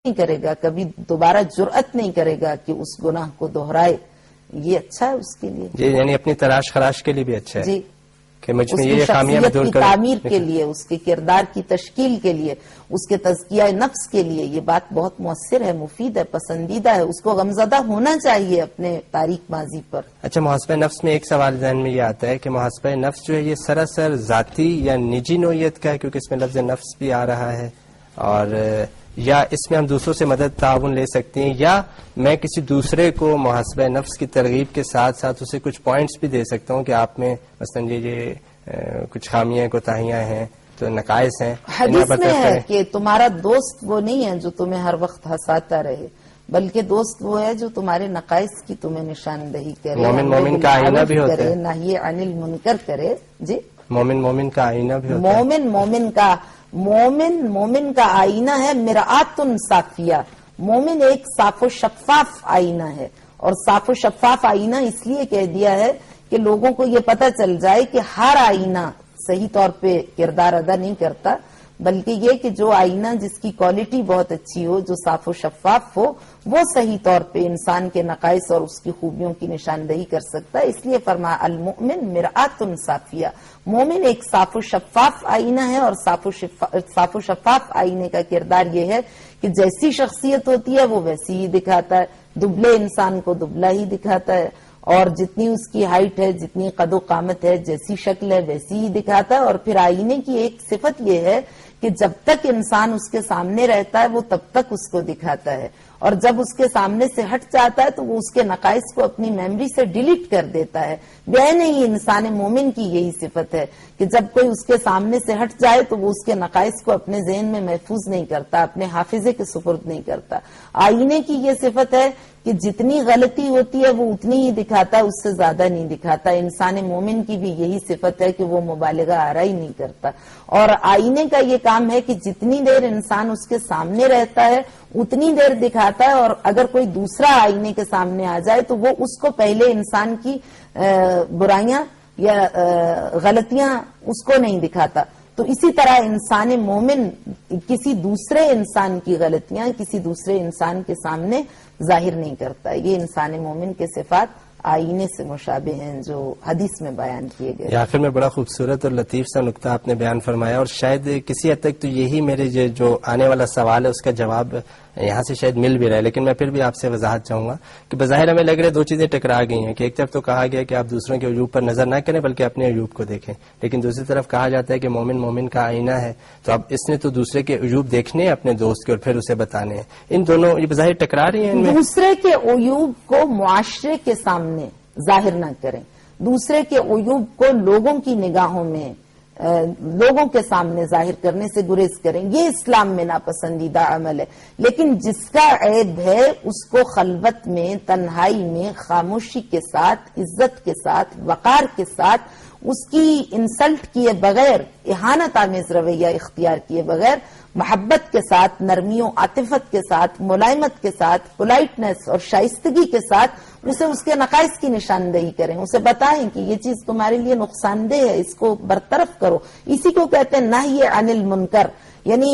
نہیں کرے گا، کبھی دوبارہ جرأت نہیں کرے گا کہ اس گناہ کو دہرائے، یہ اچھا ہے اس کے لیے. جی، یعنی اپنی تلاش خراش کے لیے بھی اچھا ہے. جی، کہ مجھ اس میں کی یہ خامیاں میں شخصیت دور کی کروں. تعمیر کے لیے، اس کے کردار کی تشکیل کے لیے، اس کے تزکیہ نفس کے لیے یہ بات بہت مؤثر ہے، مفید ہے، پسندیدہ ہے. اس کو غمزدہ ہونا چاہیے اپنے تاریخ ماضی پر. اچھا، محاسبہ نفس میں ایک سوال ذہن میں یہ آتا ہے کہ محاسبہ نفس جو ہے یہ سراسر ذاتی یا نجی نوعیت کا ہے، کیونکہ اس میں لفظ نفس بھی آ رہا ہے، اور یا اس میں ہم دوسروں سے مدد تعاون لے سکتے ہیں، یا میں کسی دوسرے کو محاسبہ نفس کی ترغیب کے ساتھ ساتھ اسے کچھ پوائنٹس بھی دے سکتا ہوں کہ آپ میں مثلا یہ کچھ خامیاں کوتاہیاں ہیں تو نقائص ہیں. حدیث میں ہے کہ تمہارا دوست وہ نہیں ہے جو تمہیں ہر وقت ہنساتا رہے، بلکہ دوست وہ ہے جو تمہارے نقائص کی تمہیں نشاندہی کرے، مومن کا آئینہ بھی ہوتا ہے، نہی عن المنکر کرے. جی، مومن کا آئینہ بھی ہوتا ہے. مومن کا آئینہ ہے مرآت صافیہ. مومن ایک صاف و شفاف آئینہ ہے، اور صاف و شفاف آئینہ اس لیے کہہ دیا ہے کہ لوگوں کو یہ پتہ چل جائے کہ ہر آئینہ صحیح طور پہ کردار ادا نہیں کرتا، بلکہ یہ کہ جو آئینہ جس کی کوالٹی بہت اچھی ہو، جو صاف و شفاف ہو، وہ صحیح طور پہ انسان کے نقائص اور اس کی خوبیوں کی نشاندہی کر سکتا ہے. اس لیے فرمایا المؤمن مرآت صافیہ. مومن ایک صاف و شفاف آئینہ ہے، اور صاف و شفاف آئینے کا کردار یہ ہے کہ جیسی شخصیت ہوتی ہے وہ ویسی ہی دکھاتا ہے. دبلے انسان کو دبلا ہی دکھاتا ہے، اور جتنی اس کی ہائٹ ہے، جتنی قد و قامت ہے، جیسی شکل ہے ویسی ہی دکھاتا ہے. اور پھر آئینے کی ایک صفت یہ ہے کہ جب تک انسان اس کے سامنے رہتا ہے وہ تب تک اس کو دکھاتا ہے، اور جب اس کے سامنے سے ہٹ جاتا ہے تو وہ اس کے نقائص کو اپنی میموری سے ڈیلیٹ کر دیتا ہے. نہیں، انسان مومن کی یہی صفت ہے کہ جب کوئی اس کے سامنے سے ہٹ جائے تو وہ اس کے نقائص کو اپنے ذہن میں محفوظ نہیں کرتا، اپنے حافظے کے سپرد نہیں کرتا. آئینے کی یہ صفت ہے کہ جتنی غلطی ہوتی ہے وہ اتنی ہی دکھاتا ہے، اس سے زیادہ نہیں دکھاتا. انسان مومن کی بھی یہی صفت ہے کہ وہ مبالغہ آرائی نہیں کرتا. اور آئینے کا یہ کام ہے کہ جتنی دیر انسان اس کے سامنے رہتا ہے اتنی دیر دکھاتا ہے، اور اگر کوئی دوسرا آئینے کے سامنے آ جائے تو وہ اس کو پہلے انسان کی برائیاں یا غلطیاں اس کو نہیں دکھاتا. تو اسی طرح انسان مومن کسی دوسرے انسان کی غلطیاں کسی دوسرے انسان کے سامنے ظاہر نہیں کرتا. یہ انسان مومن کے صفات آئینے سے مشابہ ہیں جو حدیث میں بیان کیے گئے. آخر میں بڑا خوبصورت اور لطیف سا نقطہ آپ نے بیان فرمایا، اور شاید کسی حد تک تو یہی میرے جو آنے والا سوال ہے اس کا جواب یہاں سے شاید مل بھی رہا ہے، لیکن میں پھر بھی آپ سے وضاحت چاہوں گا کہ بظاہر ہمیں لگ رہا ہے دو چیزیں ٹکرا گئی ہیں کہ ایک طرف تو کہا گیا کہ آپ دوسروں کے عیوب پر نظر نہ کریں بلکہ اپنے عیوب کو دیکھیں، لیکن دوسری طرف کہا جاتا ہے کہ مومن کا آئینہ ہے، تو اب اس نے تو دوسرے کے عیوب دیکھنے ہیں اپنے دوست کے اور پھر اسے بتانے ہیں. ان دونوں یہ بظاہر ٹکرا رہی ہیں. دوسرے کے عیوب کو معاشرے کے سامنے ظاہر نہ کریں، دوسرے کے عیوب کو لوگوں کی نگاہوں میں لوگوں کے سامنے ظاہر کرنے سے گریز کریں. یہ اسلام میں ناپسندیدہ عمل ہے. لیکن جس کا عیب ہے اس کو خلوت میں، تنہائی میں، خاموشی کے ساتھ، عزت کے ساتھ، وقار کے ساتھ، اس کی انسلٹ کیے بغیر، اہانت آمیز رویہ اختیار کیے بغیر، محبت کے ساتھ، نرمی و عاطفت کے ساتھ، ملائمت کے ساتھ، پولائٹنس اور شائستگی کے ساتھ اسے اس کے نقائص کی نشاندہی کریں، اسے بتائیں کہ یہ چیز تمہارے لیے نقصان دہ ہے، اس کو برطرف کرو. اسی کو کہتے ہیں نہی عن المنکر، یعنی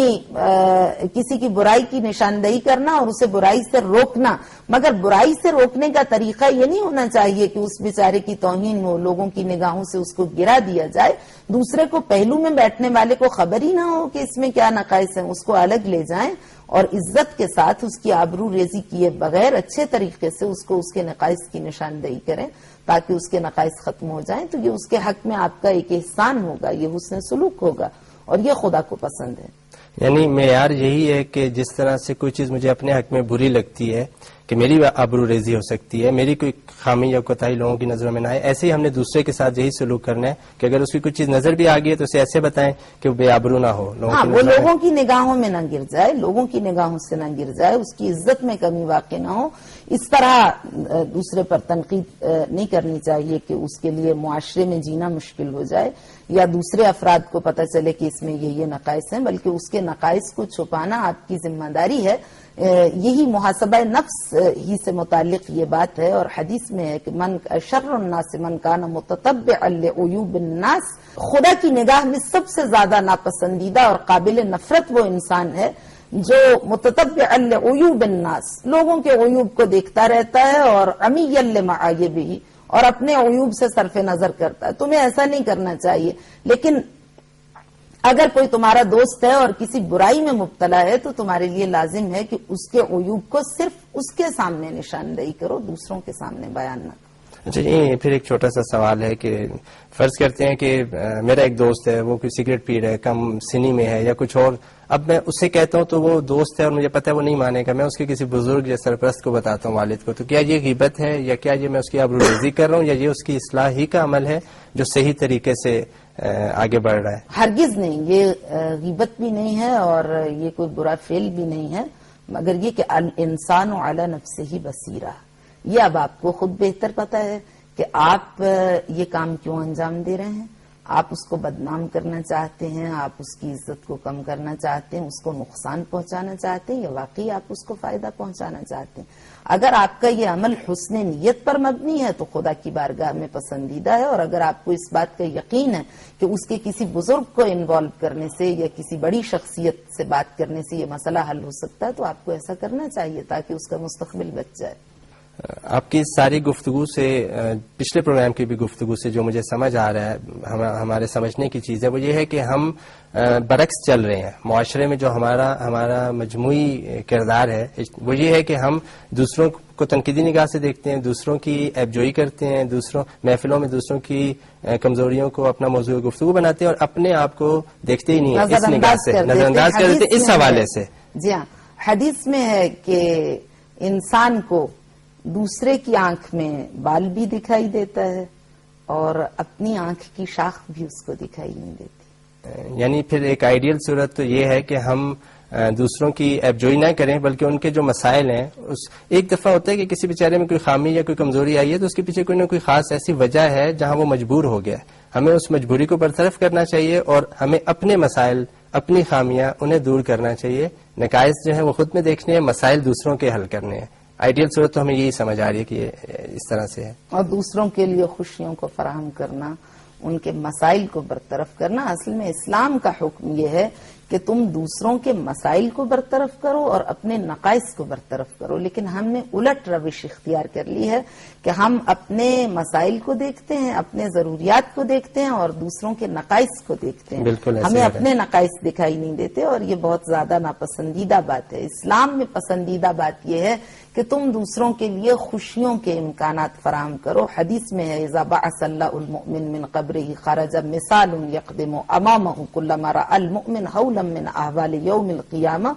کسی کی برائی کی نشاندہی کرنا اور اسے برائی سے روکنا. مگر برائی سے روکنے کا طریقہ یہ نہیں ہونا چاہیے کہ اس بیچارے کی توہین ہو، لوگوں کی نگاہوں سے اس کو گرا دیا جائے. دوسرے کو پہلو میں بیٹھنے والے کو خبر ہی نہ ہو کہ اس میں کیا نقائص ہیں، اس کو الگ لے جائیں اور عزت کے ساتھ اس کی آبرو ریزی کیے بغیر اچھے طریقے سے اس کو اس کے نقائص کی نشاندہی کریں تاکہ اس کے نقائص ختم ہو جائیں. تو یہ اس کے حق میں آپ کا ایک احسان ہوگا، یہ حسن سلوک ہوگا، اور یہ خدا کو پسند ہے. یعنی معیار یہی ہے کہ جس طرح سے کوئی چیز مجھے اپنے حق میں بری لگتی ہے کہ میری آبرو ریزی ہو سکتی ہے، میری کوئی خامی یا کوتاہی لوگوں کی نظروں میں نہ آئے، ایسے ہی ہم نے دوسرے کے ساتھ یہی سلوک کرنا ہے کہ اگر اس کی کوئی چیز نظر بھی آ گئی ہے تو اسے ایسے بتائیں کہ وہ بے آبرو نہ ہو. وہ لوگوں کی نگاہوں میں نہ گر جائے، لوگوں کی نگاہوں سے نہ گر جائے، اس کی عزت میں کمی واقع نہ ہو. اس طرح دوسرے پر تنقید نہیں کرنی چاہیے کہ اس کے لیے معاشرے میں جینا مشکل ہو جائے یا دوسرے افراد کو پتہ چلے کہ اس میں یہ نقائص ہیں، بلکہ اس کے نقائص کو چھپانا آپ کی ذمہ داری ہے. یہی محاسبہ نفس ہی سے متعلق یہ بات ہے، اور حدیث میں ہے کہ من شر الناس من کان متتبعا لعیوب الناس. خدا کی نگاہ میں سب سے زیادہ ناپسندیدہ اور قابل نفرت وہ انسان ہے جو متتبع لعیوب الناس، لوگوں کے عیوب کو دیکھتا رہتا ہے، اور عمیا لمعایبہ، اور اپنے عیوب سے صرف نظر کرتا ہے. تمہیں ایسا نہیں کرنا چاہیے. لیکن اگر کوئی تمہارا دوست ہے اور کسی برائی میں مبتلا ہے تو تمہارے لیے لازم ہے کہ اس کے عیوب کو صرف اس کے سامنے نشاندہی کرو، دوسروں کے سامنے بیان نہ کرو. اچھا جی، پھر ایک چھوٹا سا سوال ہے کہ فرض کرتے ہیں کہ میرا ایک دوست ہے، وہ کوئی سگریٹ پی رہا ہے، کم سنی میں ہے یا کچھ اور، اب میں اس سے کہتا ہوں تو وہ دوست ہے اور مجھے پتا ہے وہ نہیں مانے گا، میں اس کے کسی بزرگ یا سرپرست کو بتاتا ہوں، والد کو، تو کیا یہ غیبت ہے یا کیا یہ میں اس کی آبروریزی کر رہا ہوں یا یہ اس کی اصلاح ہی کا عمل ہے جو صحیح طریقے سے آگے بڑھ رہا ہے؟ ہرگز نہیں، یہ غیبت بھی نہیں ہے اور یہ کوئی برا فعل بھی نہیں ہے، مگر یہ کہ الانسان علی نفسہ بصیرہ، یہ اب آپ کو خود بہتر پتا ہے کہ آپ یہ کام کیوں انجام دے رہے ہیں. آپ اس کو بدنام کرنا چاہتے ہیں، آپ اس کی عزت کو کم کرنا چاہتے ہیں، اس کو نقصان پہنچانا چاہتے ہیں، یا واقعی آپ اس کو فائدہ پہنچانا چاہتے ہیں. اگر آپ کا یہ عمل حسن نیت پر مبنی ہے تو خدا کی بارگاہ میں پسندیدہ ہے، اور اگر آپ کو اس بات کا یقین ہے کہ اس کے کسی بزرگ کو انوالو کرنے سے یا کسی بڑی شخصیت سے بات کرنے سے یہ مسئلہ حل ہو سکتا ہے تو آپ کو ایسا کرنا چاہیے تاکہ اس کا مستقبل بچ جائے. آپ کی ساری گفتگو سے، پچھلے پروگرام کی بھی گفتگو سے جو مجھے سمجھ آ رہا ہے، ہمارے سمجھنے کی چیز ہے وہ یہ ہے کہ ہم برعکس چل رہے ہیں. معاشرے میں جو ہمارا مجموعی کردار ہے وہ یہ ہے کہ ہم دوسروں کو تنقیدی نگاہ سے دیکھتے ہیں، دوسروں کی عیبجوئی کرتے ہیں، دوسروں محفلوں میں دوسروں کی کمزوریوں کو اپنا موضوع گفتگو بناتے ہیں اور اپنے آپ کو دیکھتے ہی نہیں ہیں، اس نگاہ سے نظر انداز کر دیتے ہیں اس حوالے سے. جی ہاں، حدیث میں ہے کہ انسان کو دوسرے کی آنکھ میں بال بھی دکھائی دیتا ہے اور اپنی آنکھ کی شاخ بھی اس کو دکھائی نہیں دیتی. یعنی پھر ایک آئیڈیل صورت تو یہ ہے کہ ہم دوسروں کی عیبجوئی نہ کریں بلکہ ان کے جو مسائل ہیں، ایک دفعہ ہوتا ہے کہ کسی بیچارے میں کوئی خامی یا کوئی کمزوری آئی ہے تو اس کے پیچھے کوئی نہ کوئی خاص ایسی وجہ ہے جہاں وہ مجبور ہو گیا ہے. ہمیں اس مجبوری کو برطرف کرنا چاہیے اور ہمیں اپنے مسائل، اپنی خامیاں انہیں دور کرنا چاہیے. نقائص جو ہیں وہ خود میں دیکھنے ہیں، مسائل دوسروں کے حل کرنے ہیں. آئیڈیل صورت تو ہمیں یہی سمجھ آ رہی ہے کہ یہ اس طرح سے ہے. اور دوسروں کے لیے خوشیوں کو فراہم کرنا، ان کے مسائل کو برطرف کرنا. اصل میں اسلام کا حکم یہ ہے کہ تم دوسروں کے مسائل کو برطرف کرو اور اپنے نقائص کو برطرف کرو. لیکن ہم نے الٹ روش اختیار کر لی ہے کہ ہم اپنے مسائل کو دیکھتے ہیں، اپنے ضروریات کو دیکھتے ہیں اور دوسروں کے نقائص کو دیکھتے ہیں. بالکل ہمیں اپنے نقائص دکھائی نہیں دیتے اور یہ بہت زیادہ ناپسندیدہ بات ہے. اسلام میں پسندیدہ بات یہ ہے کہ تم دوسروں کے لیے خوشیوں کے امکانات فراہم کرو. حدیث میں ہے اذا بعث اللہ المؤمن من قبرہ خرج مثال یقدم امامہ کلما رأى المؤمن حولا من احوال یوم القیامہ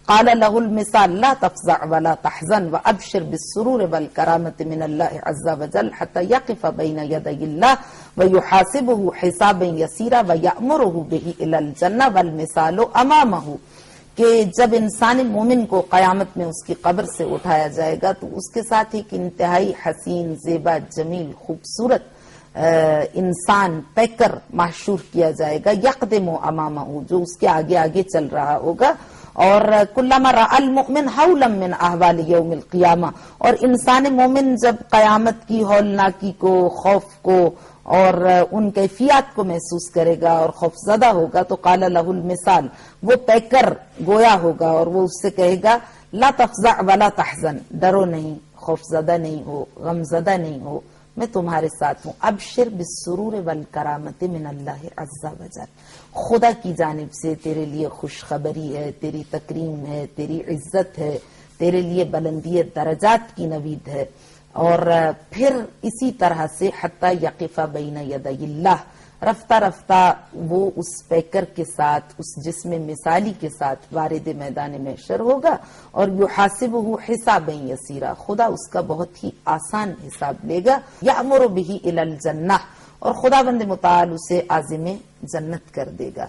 قال له المثال لا تفزع ولا تحزن وابشر بالسرور والکرامة من اللہ عز وجل حتى يقف بين يدي الله ويحاسبه حسابا يسيرا ويأمره به الى الجنة والمثال امامه. کہ جب انسان مومن کو قیامت میں اس کی قبر سے اٹھایا جائے گا تو اس کے ساتھ ایک انتہائی حسین، زیبا، جمیل، خوبصورت انسان پیکر محشور کیا جائے گا. یقدم امامہ، جو اس کے آگے آگے چل رہا ہوگا. اور کلما رأى المؤمن حولا من احوال یوم القیامہ، اور انسان مومن جب قیامت کی ہولناکی کو، خوف کو اور ان کیفیات کو محسوس کرے گا اور خوف زدہ ہوگا تو قال له المثال، وہ پیکر گویا ہوگا اور وہ اس سے کہے گا لا تفزع ولا تحزن، ڈرو نہیں، خوف زدہ نہیں ہو، غم زدہ نہیں ہو، میں تمہارے ساتھ ہوں. ابشر بالسرور والکرامت من اللہ عز وجل، خدا کی جانب سے تیرے لیے خوشخبری ہے، تیری تکریم ہے، تیری عزت ہے، تیرے لیے بلندی درجات کی نوید ہے. اور پھر اسی طرح سے حتی یقف بین یدی اللہ، رفتہ رفتہ وہ اس پیکر کے ساتھ، اس جسم مثالی کے ساتھ وارد میدان محشر ہوگا اور یحاسبہ حسابا یسیرا، خدا اس کا بہت ہی آسان حساب لے گا. یأمر بہ الی الجنہ، اور خدا بند متعال اسے عازم جنت کر دے گا.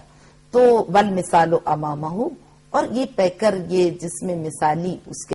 تو والمثال امامہ، اور یہ پیکر، یہ جسم مثالی اس کے